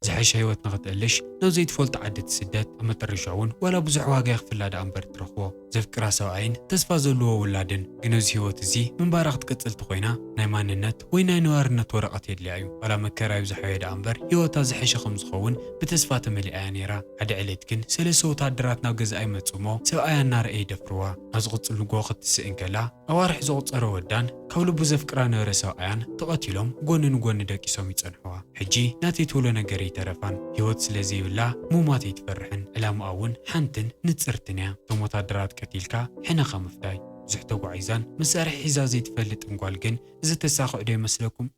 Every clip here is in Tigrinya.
زحش هيوت نغتقلش نو زيت فولت عدت سدات أما ترشعون ولا بزح واقع يغفل لدى أمبر ترخوه زفك راسو عين تسفازلوه ولادن جنوز هيوت زي من بارغ تقتل تقوينا نايمان النت ويناي نوارنت ورقات يدلعيو ولا مكرايو زحويد أمبر هيوتا زحش خمس خون بتسفات ملي آنيرا عد عليتكن سلسو تادراتنا وجز أي متسومو سو أي النار أي دفروا نزغط اللقوخت تسئنكلا أوارح زغط أرودان كولو بزفكرا نورسو آيان تقاتلهم قون داكي سومي تسنحوا حجي ناتي تولو نقري ترفان هيوت سلزي ولا مو ماتي تفرحن إلا مؤون حنتن نتسرتنيا تومو تادرات كتيلكا حنا خمفتاي زحتو عايزان مسارح حزازي تفلت انقوالقن إذا تساقع دي مسلكم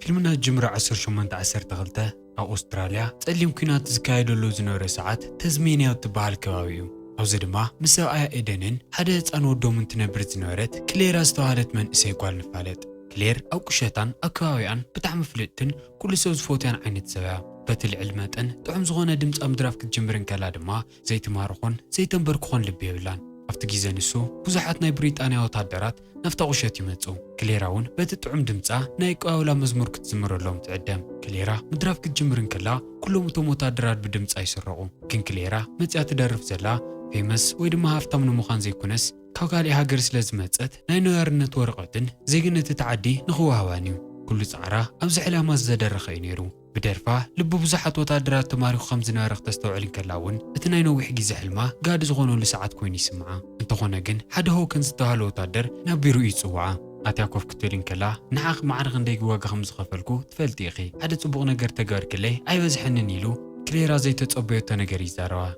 فيلمنا جمرة 10 تغلته أو أستراليا تقلي ممكنات زكايدو لو زنورة ساعات تزمينيا وتبال كواويو أو زدما مساوعة إيدنين حدث أنو دومن تنبرد زنورت كليرا استوالت من إسيقوال نفالت كلير أو كشتان أو كواويان بتعم فلتن كل سوز فوتيان عينت سبا باتل علماتن تعم زغونا دمت أمدراف كتجمرن كالادما زي تمارخون زي تنبركخون لبيبلان أفتق جيزانسو بزحات ناي بريطانيا وتادرات نفتا غشات يمتسو كليراون بتتعم دمتسا نايك أولا مزمور كتزمر اللهم تعدم كليرا مدراف كتجمرن كلا كلهم تومو تادرات بدمتسا يسرقو كن كليرا متسا تدرف زلا فيمس ويدما هافتامنو مخان زي كونس كاوكالي هاجر سلازمتسات ناي نوارنت ورقتن زي قنت تعدي نخو هوانيو كل صعرا أمزح لها ما زدر خينيرو بدرفا لبو بزحات وتادرات تماريخ خمز نارخ تستوعلين كلاون اتناي نوح جيز حلما قاد زغونو لساعات كوين يسمعا انتخونا جن حدا هو كنز تهالو تادر نابيرو يتصوعا اتاكوف كتولين كلا نعاق معرغ نديق واقع خمز خفلكو تفلتي اخي حدا تصبغ نقر تقار كلي اي وزحن نيلو كليرا زي تتصبيو تنقر يزاروا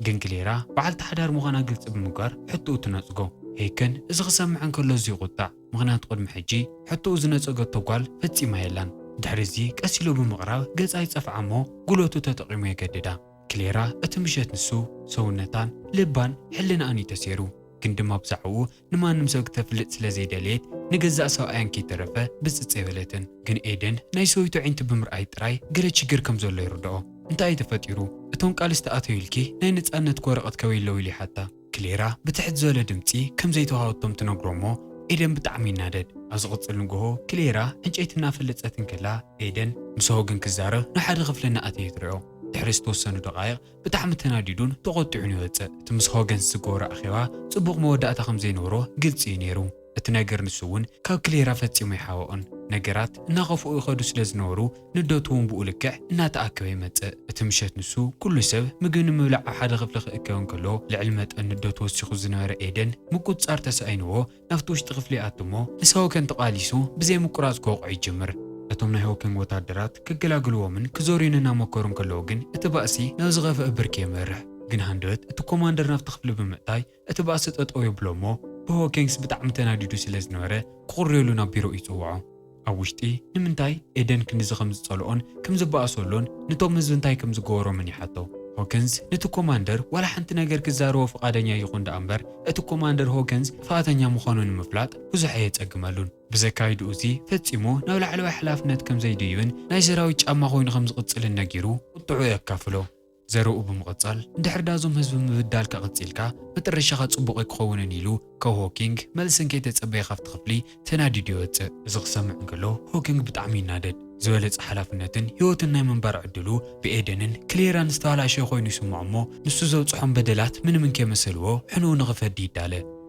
جن كليرا بعد تحدار مغانا قلت بمقار حتو تنصقو هيكن إذا سمعن كله زي قطع مغنات قد محجي حتى إذا نتسقط تقال فتي ما يلان دحرزي كأسيلو بمقراب قلت أي صف عمو قلوتو تتقيمو يقددا كليرا اتمشيت نسو سونتان لبان حلنا أني تسيرو كندما بزعو نما نمسوك تفلت سلازي داليت نقزع سواء كي ترفه بس تسيبلتن كن إيدن نايسويتو عين تبمر أي تراي قلت شجر كمزول يردعو انت أي تفتيرو اتون قال استقاتو يلكي ناي نتسأنت كورقت كويل لويلي حتى كليرا بتحت زول دمتي كم زيتو هاوتم تنقرمو إيدن بتعمي نادد أزغط لنقوه كليرا انجيتنا فلتساتن كلا إيدن مسوغن كزاره نحاد غفلنا أتي ترعو تحرس توسنو دقائق بتعم تناديدون تغطعني واتسا تمسوغن سقورة أخيوا صبوغ موداء خم زي نورو قلتي نيرو اتناقر نسوون كاو كليرا فتي ميحاوون نقرات ناغفو يخدو سلاز نورو ندوتوون بقولكع إنا تأكوي متأ اتمشيت نسو كل سب مقن مولع أحد غفلخ إكاون كلو لعلمت أن ندوتو سيخو زنار إيدن مكود صار تسأينوو نفتوش تغفلي أتمو نسهو كان تقاليسو بزي مقراز كوق يجمر أتمنا هو كان وتادرات كقلاقلو من كزوريننا مكورن كلوغن اتباسي نازغف أبركي مرح جن هندوت اتكوماندر نفتخفلو بمقتاي اتباسط اتقوي بلومو بهو كينكس بتعم تناديدو سلاز نوره قريلو نابيرو يتوعو أوشتي نمنتاي إيدن كنز خمس تصلون كم زبا أصولون نتوم مزبنتاي كم زغورو مني حتو هوكنز نتو كوماندر ولا حنت نجر كزارو فقادنيا يخون دأمبر اتو كوماندر هوكنز فاتنيا مخانون مفلات وزحيت أجملون بزكايد أوزي فتسيمو نولع على حلافنت كم زي ديون نايزراويج أما خوين خمس قصل النجيرو وطعو يكافلو زارو بمقصل ندحر دازم هزب مبدال كقصيلكا مترشخه صبوق يخون نيلو كهوكينج ملسن كي تصبي خفت خفلي تنادي ديوت زغ سمع كلو هوكينج بتعمي نادد زولت حلافنتن هيوتنا منبر عدلو بإيدنن كليران استالا شي خوين يسمعمو نسو زوصحم بدلات من كمسلو حنو نغفدي داله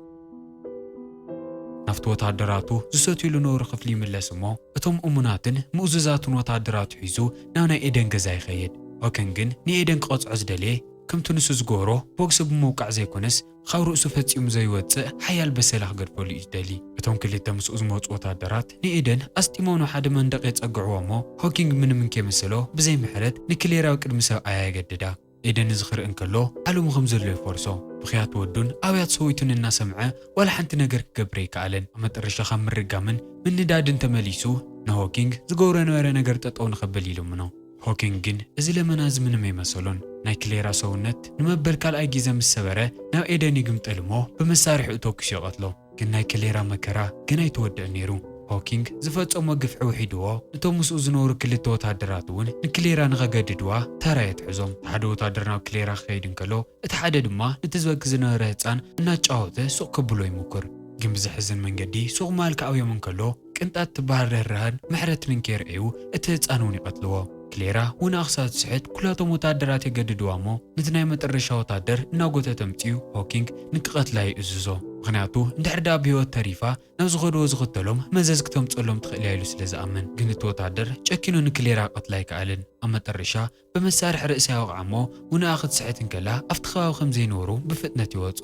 نفط وتادراتو زسوتيلو نور خفلي ملسمو اتم اموناتن مؤززاتن وتادراتو حيزو ناونا إيدن غزاي خيد وكنجن نيدن قص عزدلي كم تنسو زغورو بوكس بموقع زي كونس خاو رؤسو فتيوم زي واتسع حيال بسلاح قربولي إجدالي اتون كليتا مسؤوز موت وتادرات نيدن استيمونو حد من دقيت أقعوامو هوكينج من كيمسلو بزي محرد نكليرا وكد مساو آيا قددا إيدن زخر انكلو علو مغمزر لي فورسو بخيات ودون أويات سويتون الناس سمعه ولا حنت نقر كبري كالن أما ترشخا من رقامن من ندادن تماليسو نهوكينج زغورا نويرا نقر تطون خباليلو منو هوكينجن إذا لما نازم نمي مسلون ناي كليرا سونت نمبر كال أي جيزة مسبرة ناو إيدن يقمت ألمو بمسارح أتوكش يقتلو كن ناي كليرا مكرا كناي تودع نيرو هوكينج زفتصمو قفع وحيدوا نتو مسؤ زنورو كلتا وتادرات ون نكليرا نغقددوا ترى يتحزم حدا وتادرنا كليرا خيدن كلو اتحدا دما نتزبق زنورو هتسان ناچاوته سوق كبلو يمكر ግን ብዝሕዝን መንገዲ ሱቕ ማልካዕዮም እንከሎ ቅንጣት ትባህር ረሃን ምሕረት ንከርኤው እቲ ህፃን እውን ይቀትልዎ ክሌራ እውን ኣኽሳት ስሕት ኩላቶም ወታደራት የገድድዋ እሞ ነቲ ናይ መጨረሻ ወታደር እናጎተ ተምፂኡ ሆኪንግ ንክቐትላ ይእዝዞ ምክንያቱ እንድሕር ዳ ብሂወት ተሪፋ ናብ ዝኸድዎ ዝኽተሎም መዘዝ ክተምፅሎም ትኽእል ኢሉ ስለ ዝኣምን ግን እቲ ወታደር ጨኪኑ ንክሌራ ቀትላ ኣይከኣልን ኣብ መጨረሻ ብመሳርሒ ርእሲ ያወቕዓ እሞ ውንኣ ክትስሕት እንከላ ኣብቲ ከባቢ ከምዘይነበሩ ብፍጥነት ይወፁ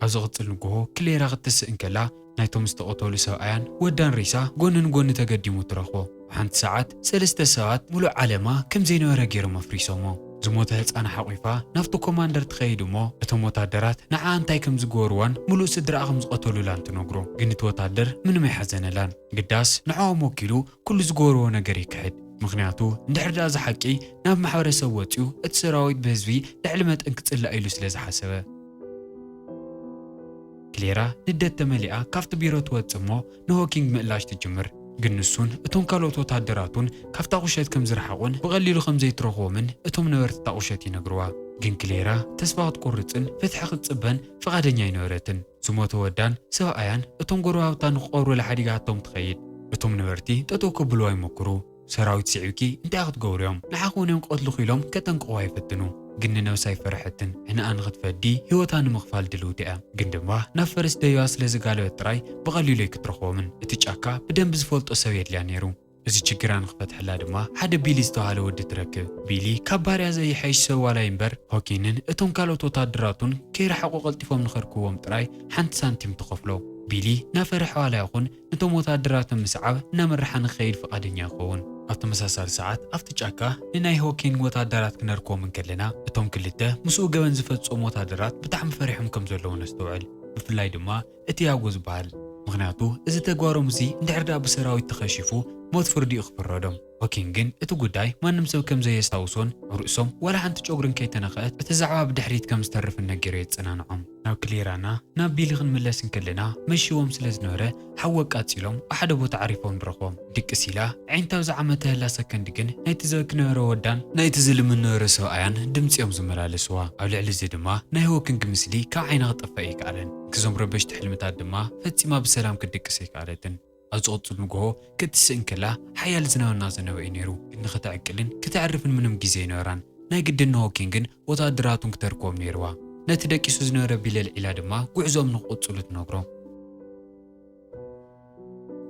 ኣብ ዝቕፅል ንግሆ ክሌራ ክትስእ እንከላ ናይቶም ዝተቐተሉ ሰብኣያን ወዳን ሪሳ ጎንን ጎኒ ተገዲሙ ትረኽቦ ሓንቲ ሰዓት ሰለስተ ሰባት ሙሉእ ዓለማ ከምዘይነበረ ገይሮም ኣፍሪሶሞ ዝሞተ ህፃን ሓቂፋ ናብቲ ኮማንደር ትኸይድ እሞ እቶም ወታደራት ንዓ እንታይ ከም ዝገበርዋን ሙሉእ ስድራ ከም ዝቐተሉላን ትነግሮ ግን እቲ ወታደር ምንም ኣይሓዘነላን ግዳስ ንዕኦም ወኪሉ ኩሉ ዝገበርዎ ነገር ይክሕድ ምክንያቱ እንድሕር ዳ ዝሓቂ ናብ ማሕበረሰብ ወፂኡ እቲ ሰራዊት ብህዝቢ ልዕሊ መጠን ክፅላእ ኢሉ ስለ ዝሓሰበ ክሌራ ንደት ተመሊኣ ካብቲ ቢሮ ትወፅእ እሞ ንሆኪንግ ምእላሽ ትጅምር ግን ንሱን እቶም ካልኦት ወታደራቱን ካብታ ቁሸት ከም ዝረሓቁን ብቐሊሉ ከም ዘይትረኽቦምን እቶም ነበርቲ እታ ቁሸት ይነግርዋ ግን ክሌራ ተስፋ ክትቆርፅን ፍትሒ ክትፅበን ፈቓደኛ ኣይነበረትን ዝሞተ ወዳን ሰብኣያን እቶም ጎረባብታ ንክቐብሩ ለሓዲጋቶም ትኸይድ እቶም ነበርቲ ጠጠው ከብልዋ ይሞክሩ ሰራዊት ስዒብኪ እንታይ ክትገብሩ እዮም ንሓኹ እውን እዮም ክቐትሉ ኢሎም ከጠንቅቑዋ ይፍትኑ ግን ነብሳ ኣይፈርሐትን ሕናኣ ንክትፈዲ ሂወታ ንምኽፋል ድልውቲ እያ ግን ድማ ናብ ፈረስ ደይባ ስለ ዝጋለበት ጥራይ ብቐሊሉ ኣይክትረኽቦምን እቲ ጫካ ብደንቢ ዝፈልጦ ሰብ የድልያ ነይሩ እዚ ችግራ ንክፈትሕላ ድማ ሓደ ቢሊ ዝተባሃለ ወዲ ትረክብ ቢሊ ካብ ባርያ ዘይሓይሽ ሰብ ዋላይ እምበር ሆኪንን እቶም ካልኦት ወታደራቱን ከይረሓቑ ቀልጢፎም ንኸርክቦም ጥራይ ሓንቲ ሳንቲም ትኸፍሎ ቢሊ ናፈርሐ ዋላ ይኹን ነቶም ወታደራት ምስዓብ እናመርሓ ንኸይድ ፈቓደኛ ይኸውን ኣብ ተመሳሳሊ ሰዓት ኣብቲ ጫካ ንናይ ሆኪንግ ወታደራት ክነርክቦም እንከለና እቶም ክልተ ምስኡ ገበን ዝፈጽሙ ወታደራት ብጣዕሚ ፈሪሖም ከም ዘለዉ ነስተውዕል ብፍላይ ድማ እቲ ያጎ ዝበሃል ምክንያቱ እዚ ተግባሮም እዚ እንድሕር ዳ ብሰራዊት ተኸሺፉ ሞት ፍርዲ ይኽፍረዶም ሆኪንግ ግን እቲ ጉዳይ ማንም ሰብ ከም ዘየስታውሶን ርእሶም ዋላ ሓንቲ ጨጉርን ከይተነኽአት እቲ ዛዕባ ብድሕሪት ከም ዝተርፍ ነገሩ የፀናንዖም ናብ ክሌራና ናብ ቢሊ ክንምለስ እንከለና መሽዎም ስለ ዝነበረ ሓዊ ኣቃፂሎም ኣብ ሓደ ቦታ ዓሪፎም ንረኽቦም ድቅስ ኢላ ዒንታብ ዝዓመተ ህላ ሰከንዲ ግን ናይቲ ዘክነበረ ወዳን ናይቲ ዝልም ነበረ ሰብኣያን ድምፂኦም ዝመላለስዋ ኣብ ልዕሊ እዚ ድማ ናይ ሆኪንግ ምስሊ ካብ ዓይና ክጠፍእ ይከኣለን ክዞም ረበሽቲ ሕልምታት ድማ ፈፂማ ብሰላም ክድቅስ ይከኣለትን ኣብ ዝቕፅል ንግሆ ክትስእ እንከላ ሓያል ዝናብና ዘነበ እዩ ነይሩ ግን ንኽትዕቅልን ክትዕርፍን ምንም ግዜ ይነበራን ናይ ግድን ሆኪንግን ወታደራቱን ክተርክቦም ነይርዋ ነቲ ደቂሱ ዝነበረ ቢሊ ልዒላ ድማ ጉዕዞም ንክቕፅሉ ትነግሮ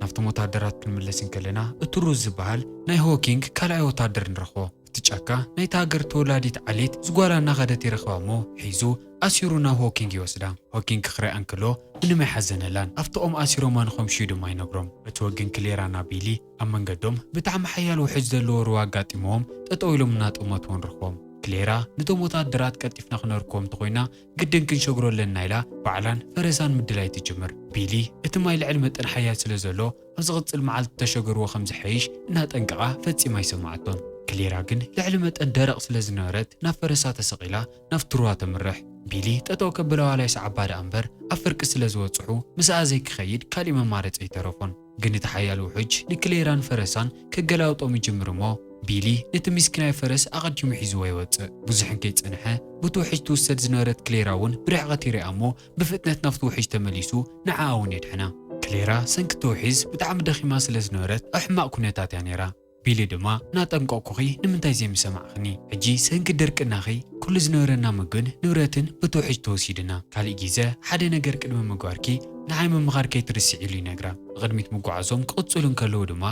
ናብቶም ወታደራት ክንምለስ እንከለና እቲ ሩዝ ዝበሃል ናይ ሆኪንግ ካልኣይ ወታደር ንረኽቦ እቲ ጫካ ናይቲ ሃገር ተወላዲት ዓሌት ዝጓላ እናኸደት ይረኽባ እሞ ሒዙ ኣሲሩ ናብ ሆኪንግ ይወስዳ ሆኪንግ ክኽሪኣ እንከሎ ምንም ኣይሓዘነላን ኣብቲኦም ኣሲሮማ ንኸምሽዩ ድማ ይነግሮም እቲ ወግን ክሌራና ቢሊ ኣብ መንገዶም ብጣዕሚ ሓያል ውሕጅ ዘለዎ ሩባ ኣጋጢሞዎም ጠጠው ኢሎም እናጠመትዎ ንረኽቦም ክሌራ ነቶም ወታደራት ቀጢፍና ክነርክቦም እንተኮይና ግድን ክንሸግሮ ኣለና ኢላ ባዕላን ፈረሳን ምድላይ ትጅምር ቢሊ እቲ ማይ ልዕሊ መጠን ሓያል ስለ ዘሎ ኣብ ዝቕፅል መዓልቲ ተሸገርዎ ከም ዝሓይሽ እናጠንቀቓ ፈፂማ ይሰማዓቶን ክሌራ ግን ልዕሊ መጠን ደረቕ ስለ ዝነበረት ናብ ፈረሳ ተሰቒላ ናብቲ ሩባ ተምርሕ ቢሊ ጠጠው ከብላ ዋላይ ሰዓባዳ እምበር ኣብ ፍርቂ ስለ ዝወፅሑ ምስኣ ዘይክኸይድ ካሊእ መማረፂ ይተረፎን ግን እቲ ሓያል ውሕጅ ንክሌራን ፈረሳን ከገላውጦም ይጅምር እሞ ቢሊ ነቲ ምስኪናይ ፈረስ ኣቐዲሙ ሒዝዎ ይወፅእ ብዙሕን ከይፀንሐ በቲ ውሕጅ ትውሰድ ዝነበረት ክሌራ እውን ብርሕቐት ይርኣ እሞ ብፍጥነት ናብቲ ውሕጅ ተመሊሱ ንዓኣ እውን የድሕና ክሌራ ሰንኪቲ ውሒዝ ብጣዕሚ ደኺማ ስለ ዝነበረት ኣብ ሕማቕ ኩነታት እያ ነይራ ቢሊ ድማ ናጠንቀቕኩኺ ንምንታይ ዘይምሰማዕኽኒ ሕጂ ሰንኪ ድርቅናኺ ኩሉ ዝነበረና ምግብን ንብረትን በቲ ውሕጅ ተወሲድና ካሊእ ግዜ ሓደ ነገር ቅድሚ ምግባርኪ ንዓይ ምምኻር ከይትርስዕ ኢሉ ይነግራ ንቅድሚት ምጓዓዞም ክቕፅሉ እንከለዉ ድማ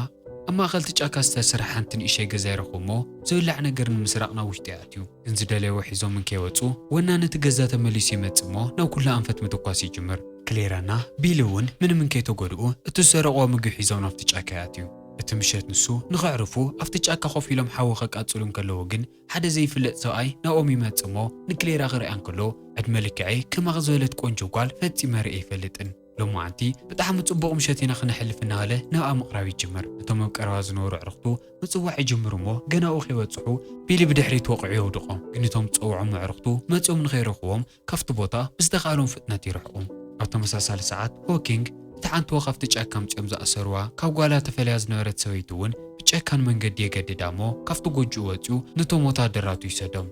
ኣብ ማእኸልቲ ጫካ ዝተሰርሐ ሓንቲ ንእሽተይ ገዛ ይረኽቡ እሞ ዝብላዕ ነገር ንምስራቕ ናብ ውሽጢ ኣትዩ ግን ዝደለይዎ ሒዞም እንከይወፁ ወና ነቲ ገዛ ተመሊሱ ይመፅእ እሞ ናብ ኩላ ኣንፈት ምትኳስ ይጅምር ክሌራና ቢሊ እውን ምንም እንከይተጎድኡ እቲ ዝሰረቕዎ ምግቢ ሒዞም ናብቲ ጫካ ይኣትዩ እቲ ምሸት ንሱ ንኽዕርፉ ኣብቲ ጫካ ኮፍ ኢሎም ሓዊ ከቃፅሉ እንከለዉ ግን ሓደ ዘይፍለጥ ሰብኣይ ናብኦም ይመፅእ እሞ ንክሌራ ክሪኣ እንከሎ ዕድመ ልክዐይ ከማኽ ዝበለት ቆንጆ ጓል ፈፂመ ርአ ኣይፈልጥን ሎማዓንቲ ብጣዕሚ ጽቡቕ ምሸት ኢና ክነሕልፍ እናበለ ናብኣ ምቕራብ ይጅምር እቶም ኣብ ቀረባ ዝነበሩ ኣዕርኽቱ ምፅዋዕ ይጅምሩ እሞ ገናኡ ከይበፅሑ ቢሊ ብድሕሪት ወቂዑ የውድቖ ግን እቶም ዝፀውዖም ኣዕርኽቱ መፂኦም ንኸይረኽቦም ካብቲ ቦታ ብዝተኻሎም ፍጥነት ይርሕቑ ኣብ ተመሳሳሊ ሰዓት ሆኪንግ تعنت وقفت ጫካም ጨም ዝኣሰርዋ ካብ ጓላ ተፈልያ ዝነበረት ሰበይቲ እውን ብጨካን መንገዲ የገድዳሞ ካብቲ ጎጆ ወፂኡ ነቶም ወታደራቱ ይሰዶም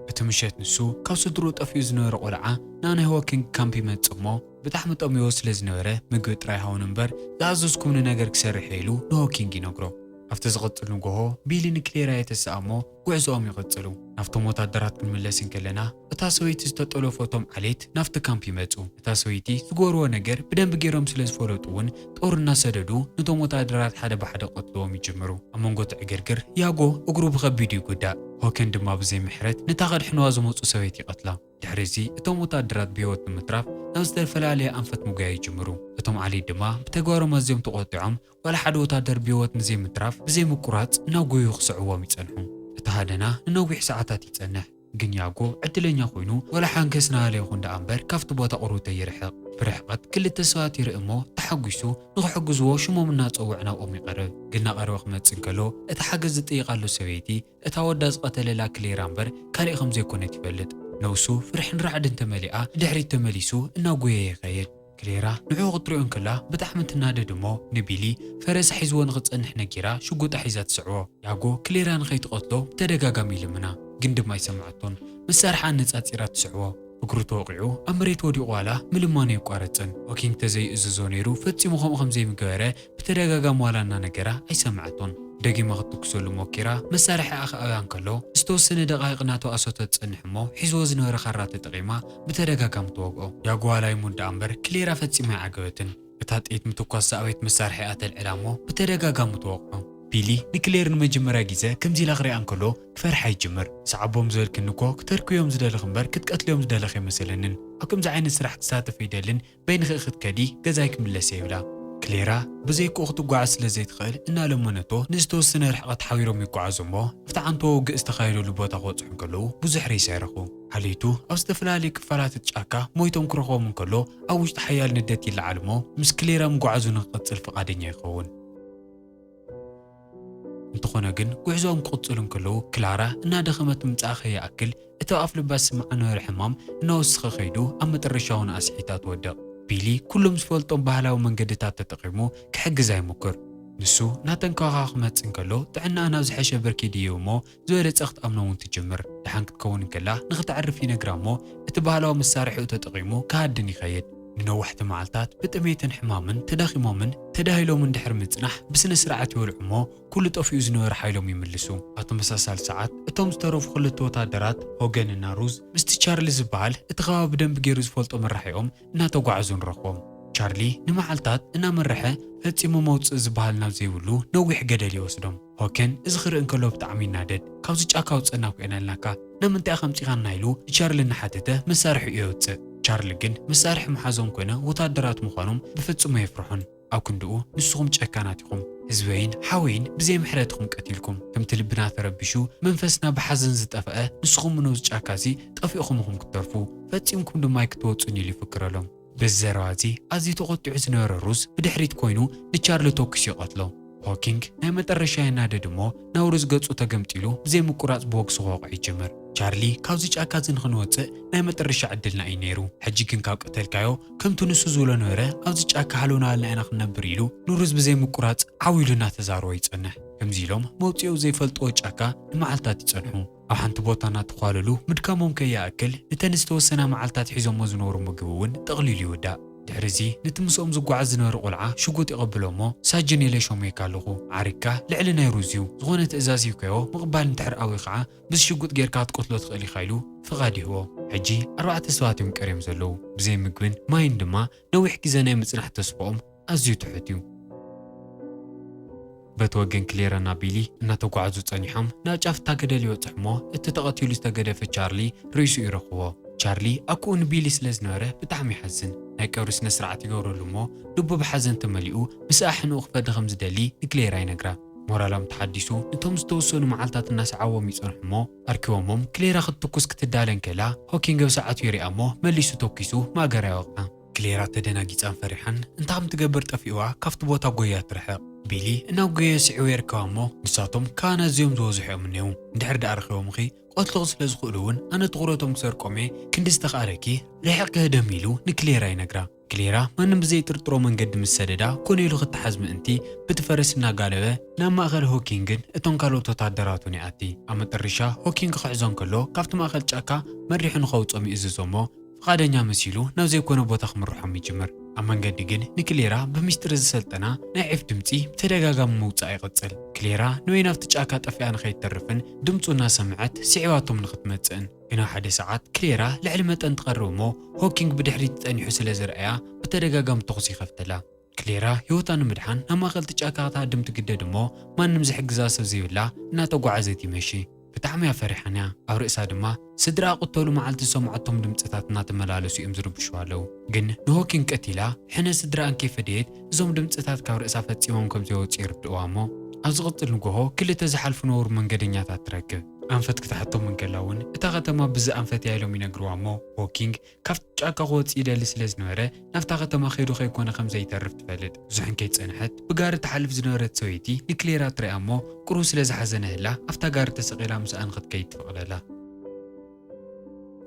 እቲ ምሸት ንሱ ካብ ስድሩ ጠፊኡ ዝነበረ ቆልዓ ናናይ ሆኪንግ ካምፕ ይመጽእ እሞ ብጣዕሚ ጠሚዎ ስለ ዝነበረ ምግቢ ጥራይ ሃውን እምበር ዝኣዘዝኩምኒ ነገር ክሰርሕ ኢሉ ንሆኪንግ ይነግሮ ኣብቲ ዝቕፅል ንጎሆ ቢሊ ንክሌራ የተሰኣሞ ጉዕዞኦም ይቕፅሉ ናፍቶም ወታደራት ክንምለስ ከለና እታ ሰበይቲ ዝተጠለፎቶም ዓሌት ናፍቲ ካምፕ ይመጹ እታ ሰበይቲ ዝገበርዎ ነገር ብደንብ ገይሮም ስለ ዝፈለጡ እውን ጦር እናሰደዱ ነቶም ወታደራት ሓደ ብሓደ ቀትልዎም ይጅምሩ ኣብ መንጎ ዕግርግር ያጎ እግሩ ብከቢዱ ይጉዳእ ሆከን ድማ ብዘይ ምሕረት ነታ ቀድሕንዋ ዝመፁ ሰበይቲ ይቐትላ ድሕሪዚ እቶም ወታደራት ብሂወት ንምትራፍ ናብ ዝተፈላለየ ኣንፈት ሙጋይ ይጅምሩ እቶም ዓሌት ድማ ብተግባሮም ኣዝዮም ተቆጢዖም ዋላ ሓደ ወታደር ብሂወት ንዘይ ምትራፍ ብዘይ ምቁራፅ ናብ ጎዩ ክስዕዎም ይጸንሑ እቲ ሃደና ንነዊሕ ሰዓታት ይጸንሕ ግን ያጎ ዕድለኛ ኮይኑ ዋላ ሓንከስ ናሃለ ይኹን ደኣ እምበር ካብቲ ቦታ ቁሩተ ይርሕቕ ብርሕቐት ክልተ ሰባት ይርኢ እሞ ተሓጒሱ ንኽሕግዝዎ ሽሞም እናፀውዕ ናብኦም ይቐርብ ግን ናቐረበ ክመፅእ እንከሎ እቲ ሓገዝ ዝጥይቃሉ ሰበይቲ እታ ወዳ ዝቐተለላ ክሌራ እምበር ካሊእ ከም ዘይኮነት ይፈልጥ ነውሱ ፍርሕን ራዕድን ተመሊኣ ድሕሪት ተመሊሱ እናጎየ ይኸይድ ክሌራ ንዑ ክትሪኦ እንከላ ብጣዕሚ ትናደድ እሞ ንቢሊ ፈረስ ሒዝዎ ንኽፀንሕ ነጊራ ሽጉጣ ሒዛ ትስዕቦ ያጎ ክሌራ ንኸይትቐትሎ ብተደጋጋሚ ይልምና ግን ድማ ይሰምዐቶን መሳርሓ ነፃፂራ ትስዕቦ እግሩ ተወቂዑ ኣብ መሬት ወዲቑ ዋላ ምልማኑ የቋረፅን ሆኪንግ ተዘይእዝዞ ነይሩ ፈፂሙ ከምኡ ዘይምገበረ ብተደጋጋሚ ዋላ እናነገራ ኣይሰምዐቶን ደጊማ ክትኩሰሉ ሞኪራ መሳርሒ ኣኽኣውያ እንከሎ ዝተወሰነ ደቃይቕ እናተዋእሶተ ትፀንሕ እሞ ሒዝዎ ዝነበረ ካራ ተጠቒማ ብተደጋጋሚ ትወግኦ ያጎ ዋላ ይሙዳእ እምበር ክሌራ ፈፂማ ይዓገበትን እታ ጥይት ምትኳስ ዝኣበየት መሳርሒ እያ ተልዕላ እሞ ብተደጋጋሚ ትወቅዖ ቢሊ ንክሌር ንመጀመርያ ግዜ ከምዚ ኢላ ክሪኣ እንከሎ ክፈርሓ ይጅምር ሰዓቦም ዝበልክኒ እኮ ክተርክዮም ዝደለኽ እምበር ክትቀትልዮም ዝደለኽ ይመስለንን ኣብ ከምዚ ዓይነት ስራሕ ክሳተፍ ይደልን በይንኽእ ክትከዲ ገዛይ ክምለስ ይብላ ክሌራ ብዘይክኡ ክትጓዓዝ ስለ ዘይትኽእል እናለመነቶ ንዝተወሰነ ርሕቐት ሓቢሮም ይጓዓዙ እሞ ኣብቲ ዓንቶ ውግእ ዝተኻየደሉ ቦታ ክበፅሑ እንከለዉ ብዙሕ ሬሳ ይረኽቡ ሓልይቱ ኣብ ዝተፈላለዩ ክፋላት ጫካ ሞይቶም ክረኽቦም እንከሎ ኣብ ውሽጢ ሓያል ንደት ይለዓል እሞ ምስ ክሌራ ምጓዓዙ ንክቕፅል ፈቓደኛ ይኸውን እንተኾነ ግን ጉዕዞኦም ክቕፅሉ እንከለዉ ክላራ እናደኸመት ምምፃእ ከይኣክል እቲ ኣብ ልባ ዝስማዕ ነበረ ሕማም እናወስኸ ከይዱ ኣብ መጨረሻውን ኣስሒታ ትወድቕ ቢሊ ኩሎም ዝፈልጦም ባህላዊ መንገድታት ተጠቒሙ ክሕግዛ ይሙክር ንሱ ናተንከባኻ ክመፅእ እንከሎ ጥዕናኣ ናብ ዝሐሸ ብርኪ ድዩ እሞ ዝበለፀ ክትኣምኖ እውን ትጅምር ድሓን ክትከውን እንከላ ንኽትዕርፍ ይነግራ እሞ እቲ ባህላዊ መሳርሒኡ ተጠቒሙ ክሃድን ይኸይድ ንነዋሕቲ መዓልታት ብጥሜትን ሕማምን ተዳኺሞምን ተዳሂሎምን ድሕሪ ምጽናሕ ብስነ ስርዓት ይወልዑ እሞ ኩሉ ጠፊኡ ዝነበረ ሓይሎም ይምልሱ ኣብ ተመሳሳሊ ሰዓት እቶም ዝተረፉ ክልተ ወታደራት ሆገንና ሩዝ ምስቲ ቻርሊ ዝበሃል እቲ ከባቢ ብደንብ ገይሩ ዝፈልጦ መራሒኦም እናተጓዓዙ ንረኽቦም ቻርሊ ንመዓልታት እናመርሐ ፈፂሙ መውፅእ ዝበሃል ናብ ዘይብሉ ነዊሕ ገደል ይወስዶም ሆከን እዚ ክርኢ እንከሎ ብጣዕሚ ይናደድ ካብዚ ጫካ ውፅእና ኮይና ኣለናካ ንምንታይ ከምፂኻና ኢሉ ቻርሊ እናሓተተ መሳርሒ እዩ የውፅእ ቻርሊ ግን መሳርሒ መሓዞም ኮይነ ወታደራት ምዃኖም ብፍጹም የፍርሑን ኣብ ክንድኡ ንስኹም ጨካናት ኢኹም ህዝበይን ሓወይን ብዘይ ምሕረትኩም ቀቲልኩም ከምቲ ልብና ተረቢሹ መንፈስና ብሓዘን ዝጠፍአ ንስኹም ምነብዚ ጫካ እዚ ጠፊእኹም ኢኹም ክትተርፉ ፈፂምኩም ድማ ክትወፁን ኢሉ ይፍክረሎም በዘረባ እዚ ኣዝዩ ተቆጢዑ ዝነበረ ሩዝ ብድሕሪት ኮይኑ ንቻርሊ ተወኪሱ ይቐትሎ ሆኪንግ ናይ መጨረሻ ይናደድ እሞ ናብ ሩዝ ገጹ ተገምጢሉ ብዘይ ምቁራፅ ብወግሲ ክወቅዕ ይጅምር ቻርሊ ካብዚ ጫካ እዚ ንኽንወፅእ ናይ መጨረሻ ዕድልና እዩ ነይሩ ሕጂ ግን ካብ ቀተልካዮ ከምቲ ንሱ ዝብሎ ነበረ ኣብዚ ጫካ ሃሎና ኣለና ኢና ክንነብር ኢሉ ንሩዝ ብዘይ ምቁራፅ ዓዊሉ እናተዛረቦ ይጸንሕ ከምዚ ኢሎም መውፅኡ ዘይፈልጥዎ ጫካ ንመዓልታት ይጸንሑ ኣብ ሓንቲ ቦታ እናተኳለሉ ምድካሞም ከይኣክል ነተን ዝተወሰና መዓልታት ሒዞሞ ዝነበሩ ምግቢ እውን ጠቕሊሉ ይውዳእ ድሕሪዚ ነቲ ምስኦም ዝጓዓዝ ዝነበረ ቆልዓ ሽጉጥ ይቐብሎ እሞ ሳጅን የለሾመይካ ኣለኹ ዓሪካ ልዕሊ ናይ ሩዝ እዩ ዝኾነ ትእዛዝ ይኮዮ ምቕባል እንድሕር ኣዊ ከዓ ብዚ ሽጉጥ ጌርካ ትቆትሎ ትኽእል ኢኻ ኢሉ ፍቓድ ይህቦ ሕጂ 4 ሰባት እዮም ቀርዮም ዘለዉ ብዘይ ምግብን ማይን ድማ ነዊሕ ግዜ ናይ ምጽናሕ ተስፍኦም ኣዝዩ ትሑት እዩ በቲ ወገን ክሌራና ቢሊ እናተጓዓዙ ጸኒሖም ናብ ጫፍ እታ ገደል ይበፅሑ እሞ እቲ ተቐቲሉ ዝተገደፈ ቻርሊ ርእሱ ይረኽቦ ቻርሊ ኣኩኡ ንቢሊ ስለ ዝነበረ ብጣዕሚ ይሓዝን ናይ ቀብሪ ስነ ስርዓት ይገብረሉ እሞ ልቡ ብሓዘን ተመሊኡ ምስኣ ሕንኡ ክፈዲ ከም ዝደሊ ንክሌራ ይነግራ ሞራሎም ተሓዲሱ ነቶም ዝተወሰኑ መዓልታት እናሰዓቦም ይጸንሑ እሞ ኣርኪቦሞም ክሌራ ክትትኩስ ክትዳለን ከላ ሆኪንግ ኣብ ሰዓቱ ይሪኣ እሞ መሊሱ ተኪሱ ማገራ ይወቕዓ ክሌራ ተደናጊፃን ፈሪሓን እንታይ ከም ትገብር ጠፊእዋ ካብቲ ቦታ ጎያ ትርሕቕ ቢሊ እናብ ጎየ ስዒቡ የርከባ እሞ ንሳቶም ካና እዚኦም ዝበዝሑ እዮም እኒአው እንድሕር ዳ ረኺቦም ኺ ቆትልቕ ስለ ዝኽእሉ እውን ኣነ ትኹረቶም ክሰርቆም ክንዲ ዝተኻረኪ ርሕቕ ክህደም ኢሉ ንክሌራ ይነግራ كليرا ማንም ብዘይጥርጥሮ መንገዲ ምስ ሰደዳ ኮነ ኢሉ ክትሓዝ ምእንቲ ብትፈረስ እናጋለበ ናብ ማእኸል ሆኪንግን እቶም ካልኦት ወታደራቱን ይኣቲ ኣብ መጨረሻ ሆኪንግ ክሕዞን ከሎ ካብቲ ማእኸል ጫካ መሪሑ ንኸውፆም ይእዝዞ እሞ ፈቃደኛ መሲሉ ናብ ዘይኮነ ቦታ ክምርሖም ይጅምር ኣብ መንገዲ ግን ንክሌራ ብምስጢር ዝሰልጠና ናይ ዒፍ ድምፂ ብተደጋጋሚ ምውፃእ ይቕፅል ክሌራ ንወይ ናብቲ ጫካ ጠፊኣ ንኸይትተርፍን ድምፁ እናሰምዐት ስዒባቶም ንኽትመፅእን ግን ሓደ ሰዓት ክሌራ ልዕሊ መጠን ትቐርብ እሞ ሆኪንግ ብድሕሪት ፀኒሑ ስለ ዝረአያ ብተደጋጋሚ ተኹሲ ይኸፍተላ ክሌራ ህይወታ ንምድሓን ናብ ማእኸልቲ ጫካ ክትሃድም ትግደድ እሞ ማንም ዝሕግዛ ሰብ ዘይብላ እናተጓዓዘት ይመሺ ብጣዕሚ እያ ፈሪሓንያ ኣብ ርእሳ ድማ ስድራ ቁተሉ መዓልቲ ዝሰምዐቶም ድምፅታት እናተመላለሱ እዮም ዝርብሹ ኣለው ግን ንሆኪንግ ቀቲላ ሕነ ስድራን ከይፈደየት እዞም ድምፅታት ካብ ርእሳ ፈፂሞም ከም ዘይወፁ ይርድእዋ እሞ ኣብ ዝቕፅል ንግሆ ክልተ ዝሓልፉ ነበሩ መንገደኛታት ትረክብ ኣንፈት ክትሓቶም እንከላ እውን እታ ከተማ ብዚ ኣንፈት ያኢሎም ይነግርዋ እሞ ሆኪንግ ካብቲ ጫካ ክወፅእ ይደሊ ስለ ዝነበረ ናብታ ከተማ ከይዱ ከይኮነ ከም ዘይተርፍ ትፈልጥ ብዙሕን ከይፀንሐት ብጋሪ ትሓልፍ ዝነበረት ሰበይቲ ንክሌራ ትሪኣ እሞ ቁሩ ስለ ዝሓዘነህላ ኣብታ ጋሪ ተሰቂላ ምስኣ ንኽትከይድ ትፈቕደላ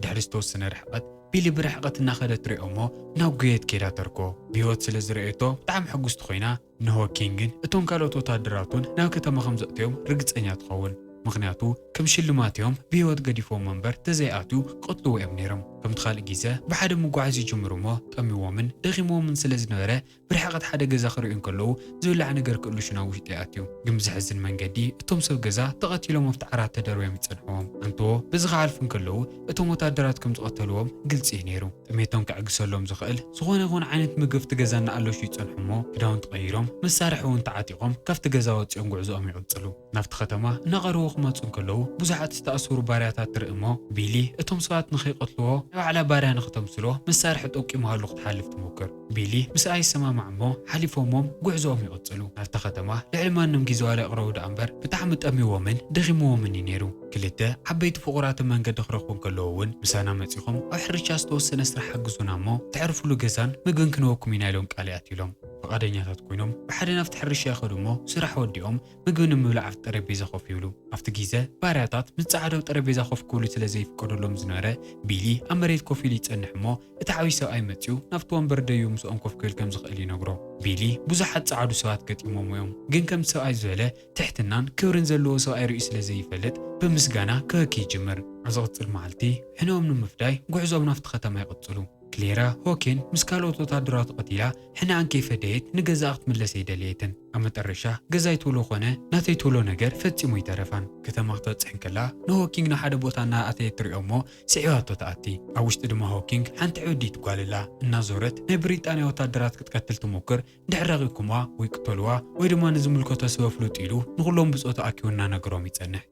ድሕሪ ዝተወሰነ ርሕቐት ቢሊ ብርሕቐት እናኸደት ትሪኦ እሞ ናብ ጉየት ከይዳ ተርኮ ብሂወት ስለ ዝረአየቶ ብጣዕሚ ሕጉስቲ ኮይና ንሆኪንግን እቶም ካልኦት ወታደራቱን ናብ ከተማ ከም ዘእትዮም ርግፀኛ ትኸውን ምክንያቱ ከም ሽልማት እዮም ብሂወት ገዲፎም መንበር ተዘይኣትዩ ቀጥልዎ እዮም ነይሮም ከምቲ ካልእ ግዜ ብሓደ ምጓዓዝ ይጅምሩ እሞ ጠሚዎምን ደኺሞምን ስለ ዝነበረ ብርሕቐት ሓደ ገዛ ክሪኡ እንከለዉ ዝብላዕ ነገር ክእሉሽ ናብ ውሽጢ ይኣትዩ ግን ብዝሕዝን መንገዲ እቶም ሰብ ገዛ ተቐቲሎም ኣብቲ ዓራት ተደርቦም ይፀንሕዎም አንትዎ በዚ ክሓልፉ እንከለዉ እቶም ወታደራት ከም ዝቐተልዎም ግልፂ እዩ ነይሩ ጥሜቶም ክዕግሰሎም ዝኽእል ዝኾነ ይኹን ዓይነት ምግቢ እቲ ገዛ እናኣለሹ ይፀንሑ እሞ ክዳውንቲ ቀይሮም መሳርሒ እውን ተዓጢቖም ካብቲ ገዛ ወፂኦም ጉዕዞኦም ይቕፅሉ ናብቲ ከተማ እናቐረቡ ክመፁ እንከለዉ ብዙሓት ዝተኣሰሩ ባርያታት ትርኢ እሞ ቢሊ እቶም ሰባት ንኸይቐትልዎ ባዕላ ባርያ ንኽተምስሎ መሳርሒ ጠቂሙሃሉ ክትሓልፍ ትሞክር ቢሊ ምስኣ ይሰማማዕ እሞ ሓሊፎሞም ጉዕዞኦም ይቕፅሉ ናብታ ከተማ ልዕሊ ማንም ግዜ ዋላ ይቕረቡ ዳ እምበር ብጣዕሚ ጠሚዎምን ደኺሞዎምን እዩ ነይሩ ክልተ ዓበይቲ ፍቑራትን መንገዲ ክረኽቡ እንከለዉ እውን ምሳና መፂኹም ኣብ ሕርሻ ዝተወሰነ ስራሕ ሓግዙና እሞ ትዕርፍሉ ገዛን ምግብን ክንወኩም ኢና ኢሎም ቃል ኣትሎም ፈቃደኛታት ኮይኖም ብሓደ ናብቲ ሕርሻ ይኸዱ እሞ ስራሕ ወዲኦም ምግቢ ንምብላዕ ኣብቲ ጠረጴዛ ኮፍ ይብሉ ኣብቲ ግዜ ባርያታት ምስ ፃዕዳው ጠረጴዛ ኮፍ ክብሉ ስለ ዘይፍቀደሎም ዝነበረ ቢሊ ኣብ መሬት ኮፍ ኢሉ ይፀንሕ እሞ እቲ ዓብይ ሰብኣይ መፂኡ ናብቲ ወንበር ደዩ ምስኦም ኮፍ ክብል ከም ዝኽእል ይነግሮ ቢሊ ብዙሓት ፃዓዱ ሰባት ገጢሞም እዮም ግን ከም ሰብኣይ ዝበለ ትሕትናን ክብርን ዘለዎ ሰብኣይ ርእዩ ስለ ዘይፈልጥ ብምስጋና ክህኪ ይጅምር ኣብ ዝቕፅል መዓልቲ ሕነኦም ንምፍዳይ ጉዕዞም ናብቲ ከተማ ይቕፅሉ ክሌራ ሆኪን ምስ ካልኦት ወታደራት ቀቲላ ሕናን ከይፈደየት ንገዛ ክትምለስ ኣይደልየትን ኣብ መጨረሻ ገዛ ይትብሎ ኮነ ናተይ ትብሎ ነገር ፈፂሙ ይተረፋን ከተማ ክትበፅሕ ከላ ንሆኪንግ ንሓደ ቦታ እናኣተየት ትሪኦ እሞ ስዒባቶ ተኣቲ ኣብ ውሽጢ ድማ ሆኪንግ ሓንቲ ዕብዲት ጓልላ እናዞረት ናይ ብሪጣንያ ወታደራት ክትቀትል ትሞክር ድሕሪ ረኺብኩማ ወይ ቅተልዋ ወይ ድማ ንዝምልከቶ ሰብ ኣፍልጡ ኢሉ ንኩሎም ብፆታ ኣኪቡ እናነገሮም ይፀንሕ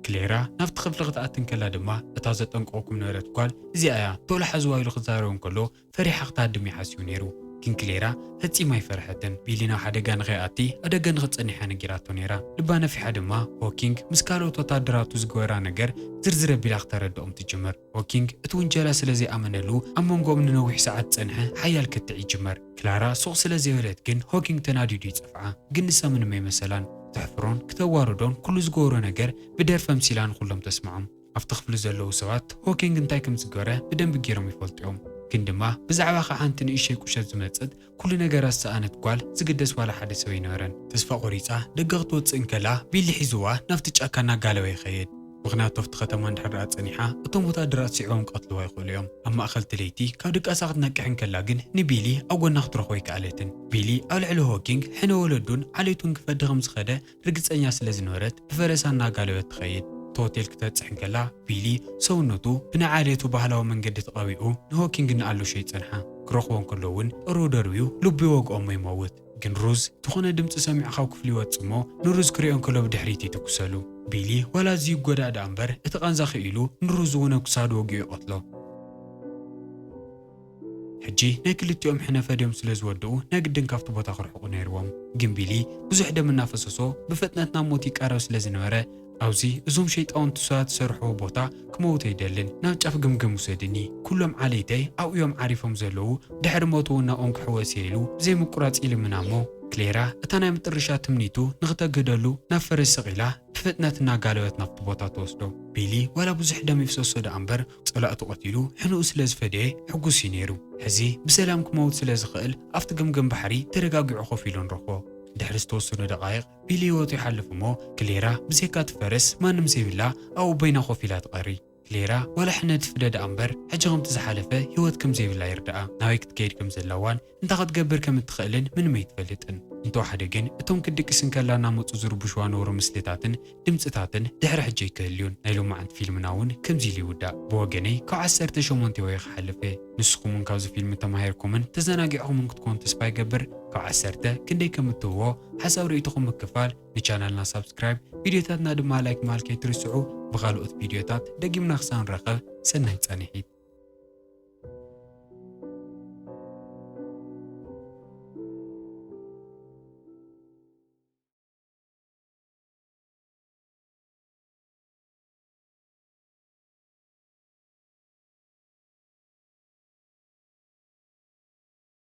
ክሌራ ናብቲ ክፍሊ ክትኣትን ከላ ድማ እታ ዘጠንቀቐኩም ነበረት ጓል እዚኣ እያ ቶሎ ሓዝዋ ኢሉ ክዛረቡ እንከሎ ፈሪሓ ክትሃድም ይሓስዩ ነይሩ ግን ክሌራ ፈፂማ ኣይፈርሐትን ቢሊ ናብ ሓደጋ ንኸይኣቲ ኣብ ደገ ንኽትፀኒሓ ነጊራቶ ነይራ ልባ ነፊሓ ድማ ሆኪንግ ምስ ካልኦት ወታደራቱ ዝገበራ ነገር ዝርዝር ኣቢላ ክተረድኦም ትጅምር ሆኪንግ እቲ ውንጀላ ስለ ዘይኣመነሉ ኣብ መንጎኦም ንነዊሕ ሰዓት ፀንሐ ሓያል ክትዕ ይጅመር ክላራ ሱቕ ስለ ዘይበለት ግን ሆኪንግ ተናዲዱ ይፀፍዓ ግን ንሳ ምንም ኣይመሰላን تحفرون كتواردون كل زغورو نجر بدرف مسيلان كلهم تسمعهم أفتخ في زلوا سوات هوكينج انتايكم زغورة بدن بجيرهم يفولتهم كندما بزعبا خانتن إشي كوشات زمتسد كل نجار السانت قال زقدس ولا حد سوي نورن تسفق قريصة دققتوت إنكلا بيلي حزوا نفتش أكنا قالوا يخيد مغنات تفت ختمان حرات صنيحة أتوم وتدرات سعوم قتلوا يقول يوم أما أخلت ليتي كودك أساقنا كحن كلاجن نبيلي أول نخطر خويك عليتن بيلي أول على هوكينج حنا ولدون عليتون كفد غمز خدا رجت أنياس لزنورت بفرسان قالوا يتخيد توتيل كتات سحن كلا بيلي سونتو بنا عاليتو بحلاو من قد تقاويقو هوكينج نقالو شيء صنحة كروخون كلون رودرويو لبي وق أمي موت ግን ሩዝ ትኾነ ድምፂ ሰሚዕኻው ክፍሊ ይወፅሞ ንሩዝ ክሪኦን ከሎ ብድሕሪት ይትኩሰሉ ቢሊ ዋላ እዚ ይጎዳዳ እምበር እቲ ቐንዛ ኽኢሉ ንሩዝ እውን ክሳዱ ወጊኡ ይቐትሎ ሕጂ ናይ ክልቲኦም ሕነፈ ድዮም ስለ ዝወድኡ ነግድን ካብቲ ቦታ ክርሕቑ ነይርዎም ግን ቢሊ ብዙሕ ደም እናፈሰሶ ብፍጥነት ናብ ሞት ይቃረብ ስለ ዝነበረ أوزي زوم شيطان تسات سرحو بوتا كموت يدلن ناجف جمجم وسدني كلهم عليتي أو يوم عارفهم زلو دحر موتونا أنك حواسيلو زي مقرات إلى منامو كليرا اتانا مطرشا تمنيتو نغتقدلو نفرس سقيلا بفتنتنا قالوت نفط بوتا توسدو بيلي ولا بزح دم يفسسو دا أمبر صلاة قتيلو حنو سلاز فدي حقوسي نيرو هزي بسلام كموت سلاز خقل أفت قمقم بحري ترقاقع خوفيلون رخو دحرس توسنو دقايق بيلي ووتو يحلف مو كليرا بزيكات فرس ما نمسي بالله أو بين خوفيلات قري كليرا ولا حنا تفدد أمبر حجهم تزحلفه هوتكم زي بالله يردأ ناويك تكيدكم زلوان انت قد قبر كم تخقلن من ما يتفلتن انتو حدقن اتون كدك سنكلا ناموت زور بشوان ورو مسلتاتن دمصتاتن دحر حجي كهليون نايلو ما عند فيلم ناون كم زي لي ودا بوغني كعسرت شومونتي وي خحلفه نسخو من كاوز فيلم تماهيركم تزناقعكم من كتكون تسباي قبر كعسرته كندي كمتو حساب ريتكم مكفال لشانلنا سبسكرايب فيديوتاتنا دما لايك مالكي ترسعو بغالوت فيديوتات دقيمنا خسان رقب سنة تانيحيت